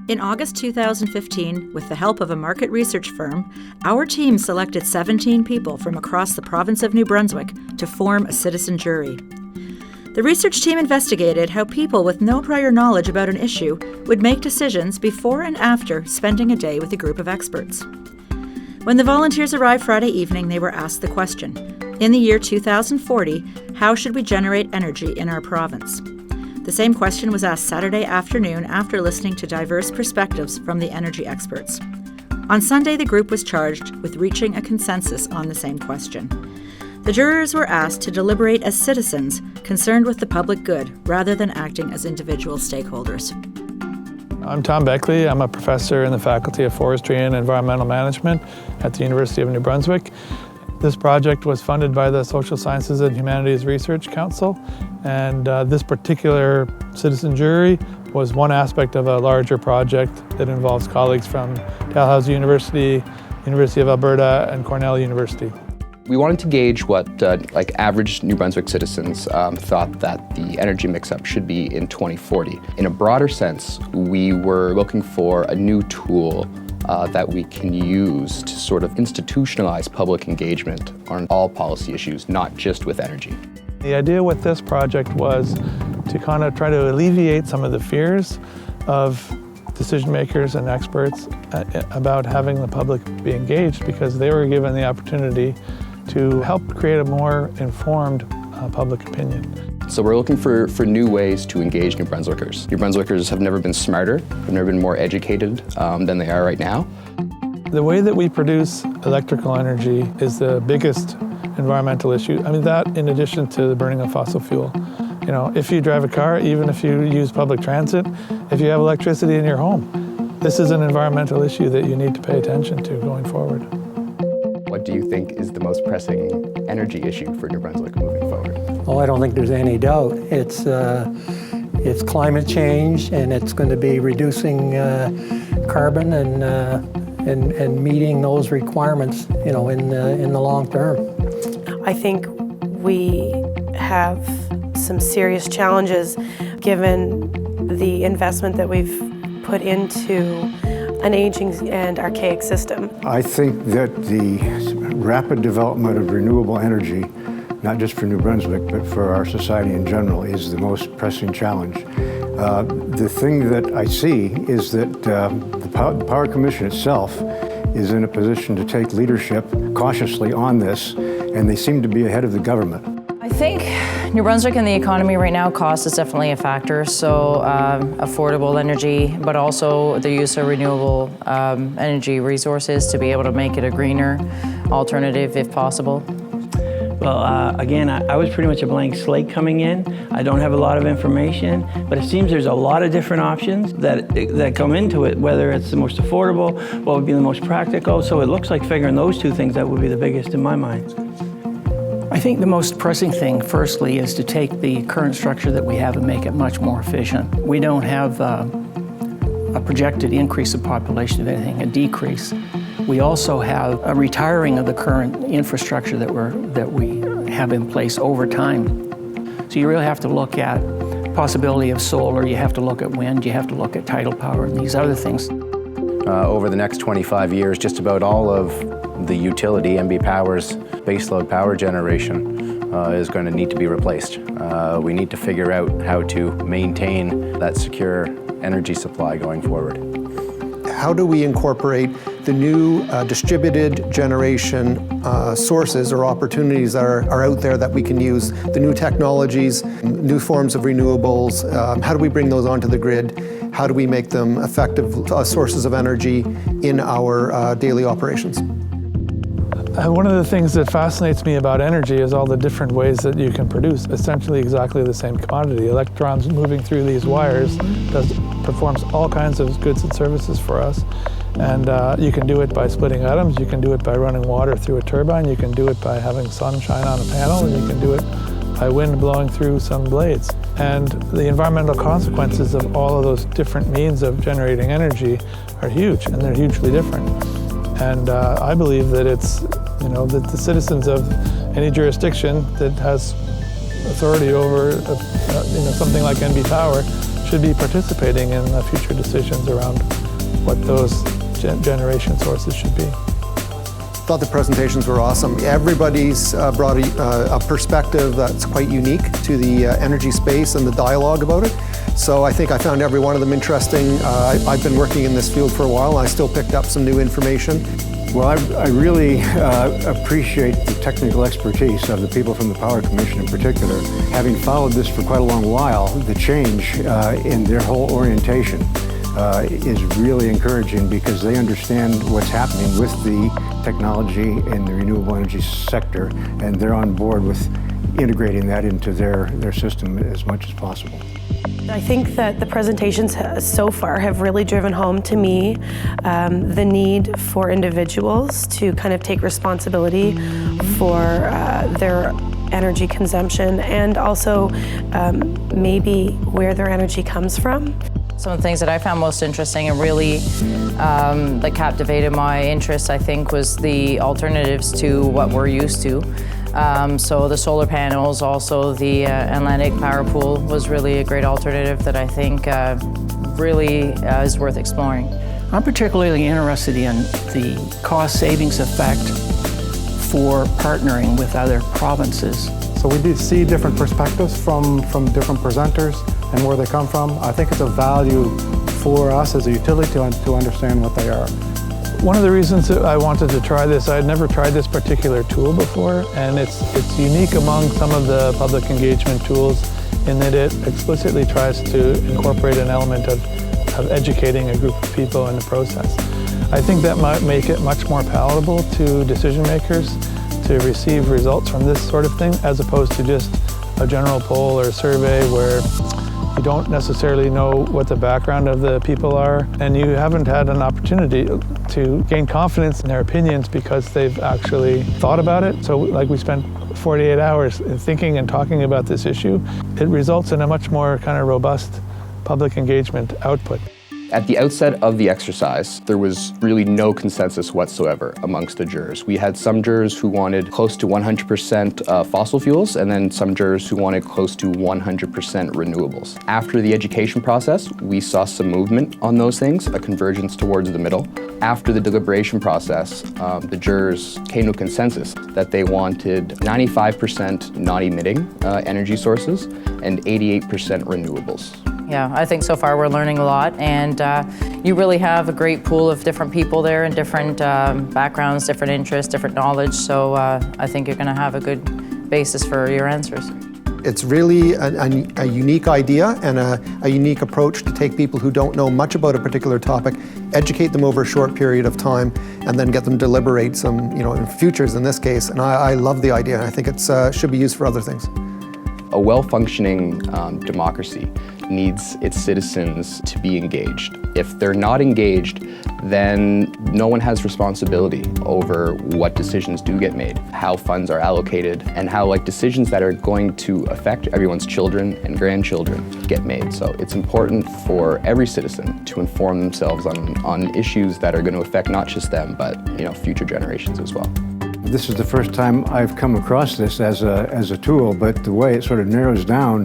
In August 2015, with the help of a market research firm, our team selected 17 people from across the province of New Brunswick to form a citizen jury. The research team investigated how people with no prior knowledge about an issue would make decisions before and after spending a day with a group of experts. When the volunteers arrived Friday evening, they were asked the question, in the year 2040, how should we generate energy in our province? The same question was asked Saturday afternoon after listening to diverse perspectives from the energy experts. On Sunday, the group was charged with reaching a consensus on the same question. The jurors were asked to deliberate as citizens concerned with the public good rather than acting as individual stakeholders. I'm Tom Beckley. I'm a professor in the Faculty of Forestry and Environmental Management at the University of New Brunswick. This project was funded by the Social Sciences and Humanities Research Council, and this particular citizen jury was one aspect of a larger project that involves colleagues from Dalhousie University, University of Alberta, and Cornell University. We wanted to gauge what average New Brunswick citizens thought that the energy mix-up should be in 2040. In a broader sense, we were looking for a new tool that we can use to sort of institutionalize public engagement on all policy issues, not just with energy. The idea with this project was to kind of try to alleviate some of the fears of decision makers and experts about having the public be engaged, because they were given the opportunity to help create a more informed public opinion. So we're looking for new ways to engage New Brunswickers. New Brunswickers have never been smarter, have never been more educated than they are right now. The way that we produce electrical energy is the biggest environmental issue. I mean, that in addition to the burning of fossil fuel. You know, if you drive a car, even if you use public transit, if you have electricity in your home, this is an environmental issue that you need to pay attention to going forward. What do you think is the most pressing energy issue for New Brunswick moving forward? Oh, I don't think there's any doubt. It's climate change, and it's going to be reducing carbon and meeting those requirements, you know, in the long term. I think we have some serious challenges given the investment that we've put into an aging and archaic system. I think that the rapid development of renewable energy, not just for New Brunswick, but for our society in general, is the most pressing challenge. The thing that I see is that the Power Commission itself is in a position to take leadership cautiously on this, and they seem to be ahead of the government. I think New Brunswick and the economy right now, cost is definitely a factor. So affordable energy, but also the use of renewable energy resources to be able to make it a greener alternative if possible. Well, again, I was pretty much a blank slate coming in. I don't have a lot of information, but it seems there's a lot of different options that come into it, whether it's the most affordable, what would be the most practical. So it looks like figuring those two things, that would be the biggest in my mind. I think the most pressing thing, firstly, is to take the current structure that we have and make it much more efficient. We don't have a projected increase of population, if anything, a decrease. We also have a retiring of the current infrastructure that we have in place over time. So you really have to look at possibility of solar, you have to look at wind, you have to look at tidal power and these other things. Over the next 25 years, just about all of the utility, MB Power's baseload power generation is going to need to be replaced. We need to figure out how to maintain that secure energy supply going forward. How do we incorporate the new distributed generation sources or opportunities that are out there that we can use, the new technologies, new forms of renewables? How do we bring those onto the grid? How do we make them effective sources of energy in our daily operations? One of the things that fascinates me about energy is all the different ways that you can produce essentially exactly the same commodity. Electrons moving through these wires performs all kinds of goods and services for us. And you can do it by splitting atoms, you can do it by running water through a turbine, you can do it by having sunshine on a panel, and you can do it by wind blowing through some blades. And the environmental consequences of all of those different means of generating energy are huge, and they're hugely different. And I believe that it's, that the citizens of any jurisdiction that has authority over, something like NB Power should be participating in the future decisions around what those generation sources should be. I thought the presentations were awesome. Everybody's brought a perspective that's quite unique to the energy space and the dialogue about it. So I think I found every one of them interesting. I've been working in this field for a while, and I still picked up some new information. Well, I really appreciate the technical expertise of the people from the Power Commission in particular. Having followed this for quite a long while, the change in their whole orientation is really encouraging because they understand what's happening with the technology in the renewable energy sector, and they're on board with integrating that into their system as much as possible. I think that the presentations so far have really driven home to me the need for individuals to kind of take responsibility for their energy consumption and also maybe where their energy comes from. Some of the things that I found most interesting and really that captivated my interest, I think, was the alternatives to what we're used to. So the solar panels, also the Atlantic Power Pool was really a great alternative that I think really is worth exploring. I'm particularly interested in the cost savings effect for partnering with other provinces. So we do see different perspectives from different presenters and where they come from. I think it's a value for us as a utility to understand what they are. One of the reasons that I wanted to try this, I had never tried this particular tool before, and it's unique among some of the public engagement tools in that it explicitly tries to incorporate an element of educating a group of people in the process. I think that might make it much more palatable to decision makers to receive results from this sort of thing, as opposed to just a general poll or survey where you don't necessarily know what the background of the people are, and you haven't had an opportunity to gain confidence in their opinions because they've actually thought about it. So like we spent 48 hours thinking and talking about this issue, it results in a much more kind of robust public engagement output. At the outset of the exercise, there was really no consensus whatsoever amongst the jurors. We had some jurors who wanted close to 100% fossil fuels, and then some jurors who wanted close to 100% renewables. After the education process, we saw some movement on those things, a convergence towards the middle. After the deliberation process, the jurors came to a consensus that they wanted 95% non-emitting energy sources and 88% renewables. Yeah, I think so far we're learning a lot, and you really have a great pool of different people there and different backgrounds, different interests, different knowledge, so I think you're going to have a good basis for your answers. It's really a unique idea and a unique approach to take people who don't know much about a particular topic, educate them over a short period of time, and then get them to deliberate some, in futures in this case, and I love the idea. I think it should be used for other things. A well-functioning democracy needs its citizens to be engaged. If they're not engaged, then no one has responsibility over what decisions do get made, how funds are allocated, and how decisions that are going to affect everyone's children and grandchildren get made. So it's important for every citizen to inform themselves on issues that are going to affect not just them, but future generations as well. This is the first time I've come across this as a tool, but the way it sort of narrows down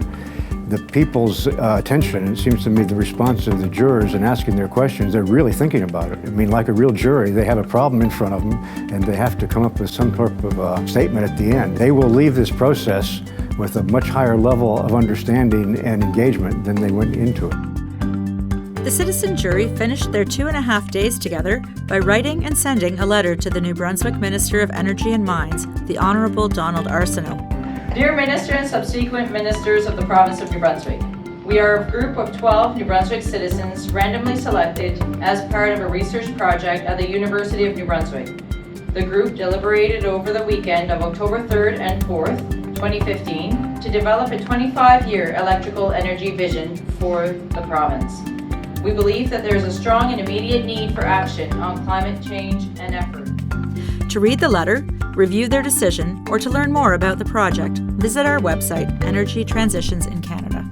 the people's attention, it seems to me the response of the jurors in asking their questions, they're really thinking about it. I mean, like a real jury, they have a problem in front of them and they have to come up with some sort of statement at the end. They will leave this process with a much higher level of understanding and engagement than they went into it. The citizen jury finished their 2.5 days together by writing and sending a letter to the New Brunswick Minister of Energy and Mines, the Honourable Donald Arsenault. Dear Minister and subsequent ministers of the province of New Brunswick, we are a group of 12 New Brunswick citizens randomly selected as part of a research project at the University of New Brunswick. The group deliberated over the weekend of October 3rd and 4th, 2015, to develop a 25-year electrical energy vision for the province. We believe that there is a strong and immediate need for action on climate change and effort. To read the letter, review their decision, or to learn more about the project, visit our website, Energy Transitions in Canada.